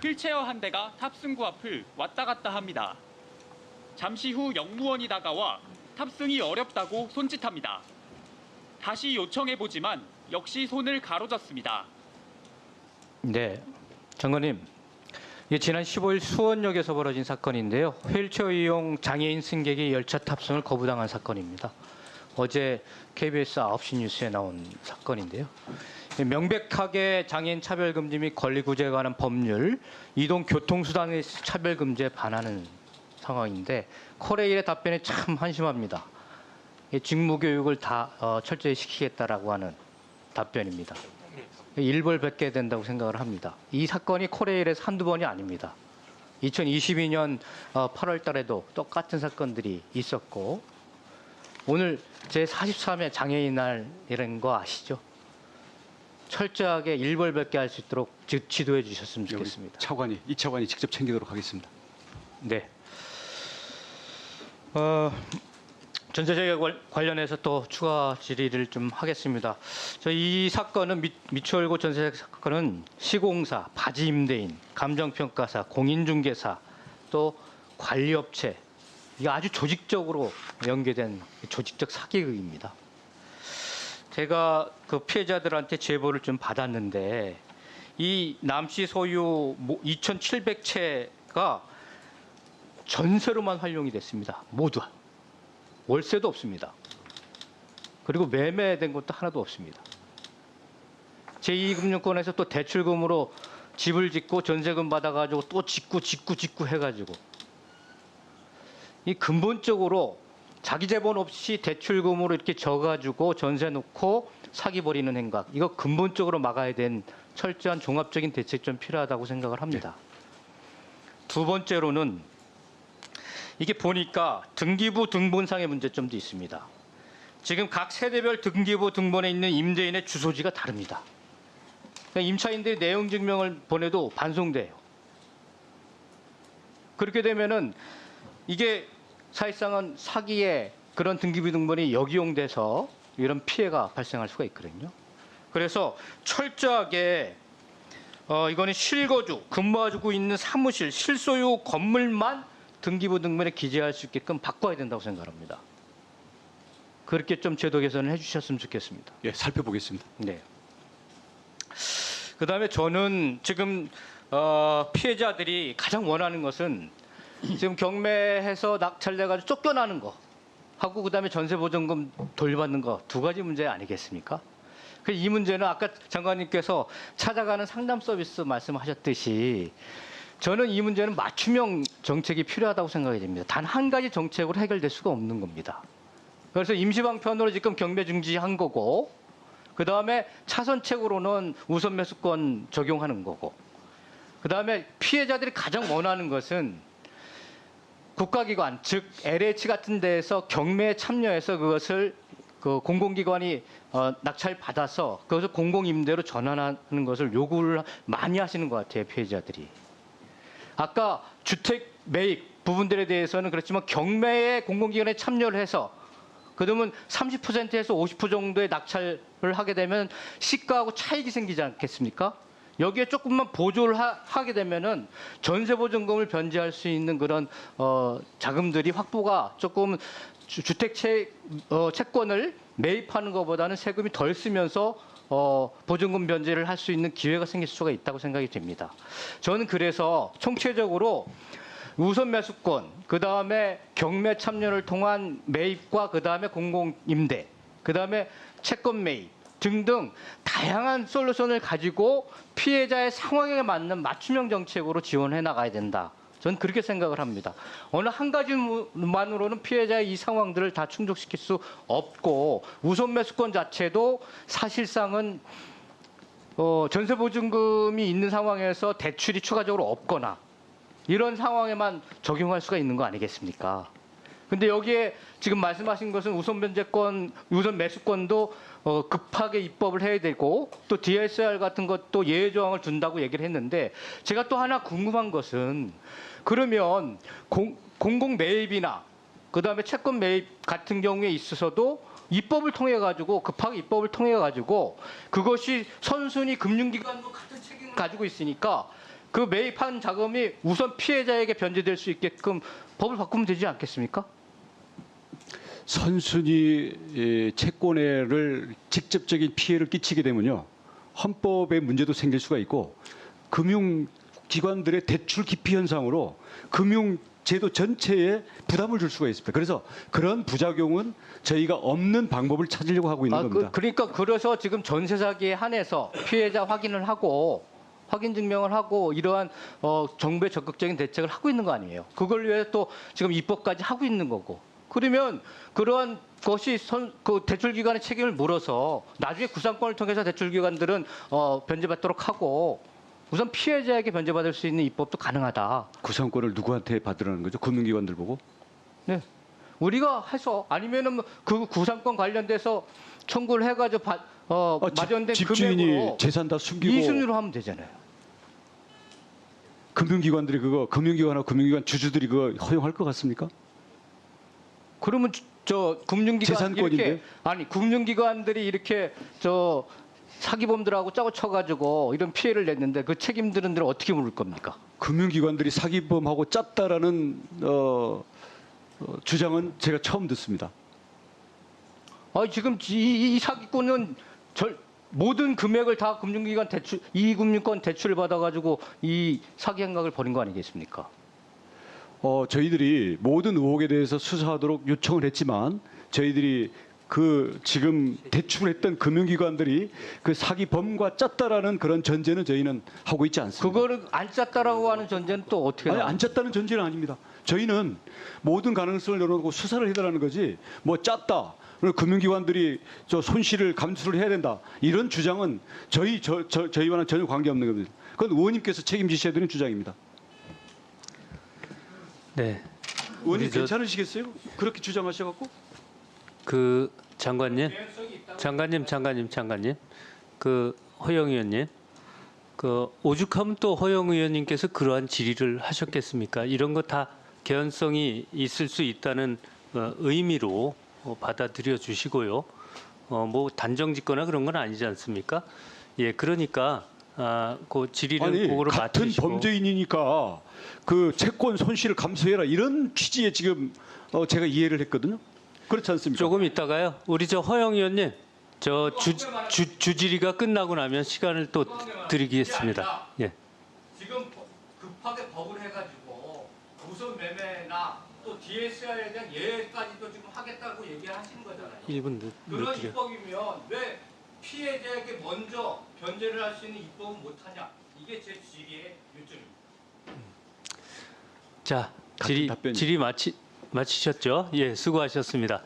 휠체어 한 대가 탑승구 앞을 왔다 갔다 합니다. 잠시 후 영무원이 다가와 탑승이 어렵다고 손짓합니다. 다시 요청해보지만 역시 손을 가로젓습니다. 네, 장관님. 이게 지난 15일 수원역에서 벌어진 사건인데요. 휠체어 이용 장애인 승객이 열차 탑승을 거부당한 사건입니다. 어제 KBS 9시 뉴스에 나온 사건인데요. 명백하게 장애인 차별금지 및 권리구제에 관한 법률, 이동교통수단의 차별금지에 반하는 상황인데 코레일의 답변이 참 한심합니다. 직무교육을 다 철저히 시키겠다라고 하는 답변입니다. 일벌백계 된다고 생각을 합니다. 이 사건이 코레일에서 한두 번이 아닙니다. 2022년 8월 달에도 똑같은 사건들이 있었고 오늘 제43회 장애인 날이라는 거 아시죠? 철저하게 일벌백계 할 수 있도록 지도해 주셨으면 좋겠습니다. 이 차관이 직접 챙기도록 하겠습니다. 네. 전세제에 관련해서 또 추가 질의를 좀 하겠습니다. 이 사건은 미추홀고 전세 사건은 시공사, 바지 임대인, 감정평가사, 공인중개사, 또 관리업체 이게 아주 조직적으로 연계된 조직적 사기극입니다. 제가 그 피해자들한테 제보를 좀 받았는데 이 남씨 소유 2,700채가 전세로만 활용이 됐습니다. 모두. 월세도 없습니다. 그리고 매매된 것도 하나도 없습니다. 제2금융권에서 또 대출금으로 집을 짓고 전세금 받아가지고 또 짓고 해가지고 이 근본적으로 자기 재본 없이 대출금으로 이렇게 져가지고 전세 놓고 사기 벌이는 행각 이거 근본적으로 막아야 된 철저한 종합적인 대책이 좀 필요하다고 생각을 합니다. 두 번째로는 이게 보니까 등기부 등본상의 문제점도 있습니다. 지금 각 세대별 등기부 등본에 있는 임대인의 주소지가 다릅니다. 그러니까 임차인들이 내용 증명을 보내도 반송돼요. 그렇게 되면은 이게 사실상은 사기에 그런 등기부 등본이 역이용돼서 이런 피해가 발생할 수가 있거든요. 그래서 철저하게 이거는 실거주, 근무하고 있는 사무실, 실소유 건물만 등기부 등본에 기재할 수 있게끔 바꿔야 된다고 생각합니다. 그렇게 좀 제도 개선을 해주셨으면 좋겠습니다. 예, 살펴보겠습니다. 네. 그다음에 저는 지금 피해자들이 가장 원하는 것은 지금 경매해서 낙찰돼가지고 쫓겨나는 거 하고 그다음에 전세보증금 돌려받는 거 두 가지 문제 아니겠습니까? 이 문제는 아까 장관님께서 찾아가는 상담 서비스 말씀하셨듯이 저는 이 문제는 맞춤형 정책이 필요하다고 생각이 됩니다. 단 한 가지 정책으로 해결될 수가 없는 겁니다. 그래서 임시방편으로 지금 경매 중지한 거고 그다음에 차선책으로는 우선 매수권 적용하는 거고 그다음에 피해자들이 가장 원하는 것은 국가기관 즉 LH 같은 데에서 경매에 참여해서 그것을 그 공공기관이 낙찰 받아서 그것을 공공임대로 전환하는 것을 요구를 많이 하시는 것 같아요. 피해자들이. 아까 주택 매입 부분들에 대해서는 그렇지만 경매에 공공기관에 참여를 해서 그러면 30%에서 50% 정도의 낙찰을 하게 되면 시가하고 차익이 생기지 않겠습니까? 여기에 조금만 보조를 하게 되면은 전세보증금을 변제할 수 있는 그런 자금들이 확보가 조금 주택 채권을 매입하는 것보다는 세금이 덜 쓰면서 보증금 변제를 할 수 있는 기회가 생길 수가 있다고 생각이 됩니다. 저는 그래서 총체적으로 우선 매수권, 그 다음에 경매 참여를 통한 매입과 그 다음에 공공임대, 그 다음에 채권 매입 등등 다양한 솔루션을 가지고 피해자의 상황에 맞는 맞춤형 정책으로 지원해 나가야 된다. 저는 그렇게 생각을 합니다. 어느 한 가지만으로는 피해자의 이 상황들을 다 충족시킬 수 없고 우선 매수권 자체도 사실상은 전세보증금이 있는 상황에서 대출이 추가적으로 없거나 이런 상황에만 적용할 수가 있는 거 아니겠습니까? 근데 여기에 지금 말씀하신 것은 우선 변제권, 우선 매수권도 급하게 입법을 해야 되고 또 DSR 같은 것도 예외 조항을 둔다고 얘기를 했는데 제가 또 하나 궁금한 것은 그러면 공공 매입이나 그다음에 채권 매입 같은 경우에 있어서도 입법을 통해 가지고 급하게 입법을 통해 가지고 그것이 선순위 금융기관도 같은 책임을 가지고 있으니까 그 매입한 자금이 우선 피해자에게 변제될 수 있게끔 법을 바꾸면 되지 않겠습니까? 선순위 채권을 직접적인 피해를 끼치게 되면요. 헌법에 문제도 생길 수가 있고 금융기관들의 대출 기피 현상으로 금융제도 전체에 부담을 줄 수가 있습니다. 그래서 그런 부작용은 저희가 없는 방법을 찾으려고 하고 있는 겁니다. 그러니까 그래서 지금 전세 사기에 한해서 피해자 확인을 하고 확인 증명을 하고 이러한 정부의 적극적인 대책을 하고 있는 거 아니에요. 그걸 위해 또 지금 입법까지 하고 있는 거고. 그러면 그러한 것이 그 대출기관의 책임을 물어서 나중에 구상권을 통해서 대출기관들은 변제받도록 하고 우선 피해자에게 변제받을 수 있는 입법도 가능하다. 구상권을 누구한테 받으라는 거죠? 금융기관들 보고? 네. 우리가 해서 아니면은 그 구상권 관련돼서 청구를 해가지고 마련된 집주인이 금액으로 재산 다 숨기고 이순위로 하면 되잖아요. 금융기관들이 그거 금융기관하고 금융기관 주주들이 그거 허용할 것 같습니까? 그러면 저 금융기관 재산권인데? 이렇게 아니 금융기관들이 이렇게 저 사기범들하고 짜고 쳐가지고 이런 피해를 냈는데 그 책임들은 어떻게 물을 겁니까? 금융기관들이 사기범하고 짰다라는 주장은 제가 처음 듣습니다. 지금 이 사기꾼은 모든 금액을 다 금융기관 대출, 이금융권 대출을 받아가지고 이 사기 행각을 벌인 거 아니겠습니까? 저희들이 모든 의혹에 대해서 수사하도록 요청을 했지만 저희들이 그 지금 대출했던 금융기관들이 그 사기범과 짰다라는 그런 전제는 저희는 하고 있지 않습니다. 그거를 안 짰다라고 하는 전제는 또 어떻게 아니, 나와요? 안 짰다는 전제는 아닙니다. 저희는 모든 가능성을 열어놓고 수사를 해달라는 거지 뭐 짰다. 그리고 금융기관들이 저 손실을 감수를 해야 된다. 이런 주장은 저희와는 전혀 관계없는 겁니다. 그건 의원님께서 책임지셔야 되는 주장입니다. 네. 의원님 우리 저- 괜찮으시겠어요? 그렇게 주장하셔갖고? 그 장관님, 그 허영 의원님, 그 오죽하면 또 허영 의원님께서 그러한 질의를 하셨겠습니까? 이런 거 다 개연성이 있을 수 있다는 의미로 받아들여 주시고요. 뭐 단정짓거나 그런 건 아니지 않습니까? 예, 그러니까 그 질의를 아니 그거로 같은 마치시고. 범죄인이니까 그 채권 손실을 감수해라 이런 취지에 지금 제가 이해를 했거든요. 그렇지 않습니까? 조금 있다가요. 우리 저 허영 의원님, 저 주질의가 끝나고 나면 시간을 또 드리겠습니다. 예. 지금 급하게 법을 해가지고 우선 매매나 또 DSR에 대한 예외까지도 지금 하겠다고 얘기하신 거잖아요. 1분 그런 늦게. 입법이면 왜 피해자에게 먼저 변제를 할 수 있는 입법은 못하냐? 이게 제 질의의 요점입니다. 자, 같은 답변이- 질의 마치셨죠? 예, 수고하셨습니다.